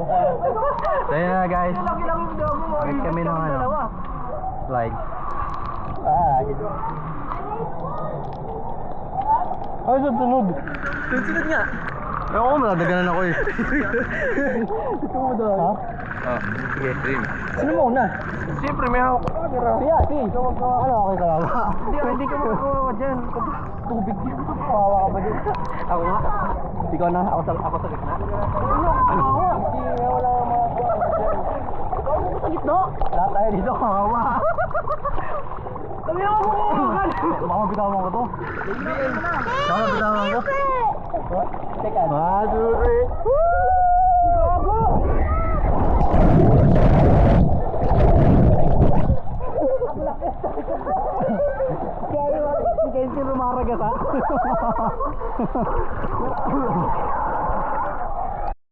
So yun na guys. Bakit kami ng ano? Slide. Ay, sunod. Sunod nga. Oo, madadaganan ako eh. Ito mo doon. Ha? Oh, sige, stream. Sino mo una? Siyempre, may hawak ko. Siya, si. Ano, okay ka lang? Hindi ka makawawa dyan. Tubig dyan. Kawawa ka ba dyan? Ako nga. Ikaw na, ako sa gitna. Ano? Hindi, wala ka makawawa dyan. Ako sa gitna? Lahat tayo dito, kawawa. Kami ako makawawa. Baka bitawan ko to. Baka bitawan ko. Teka. 1, 2, 3. Gago! Kaya si Kenzie lumaragas ha?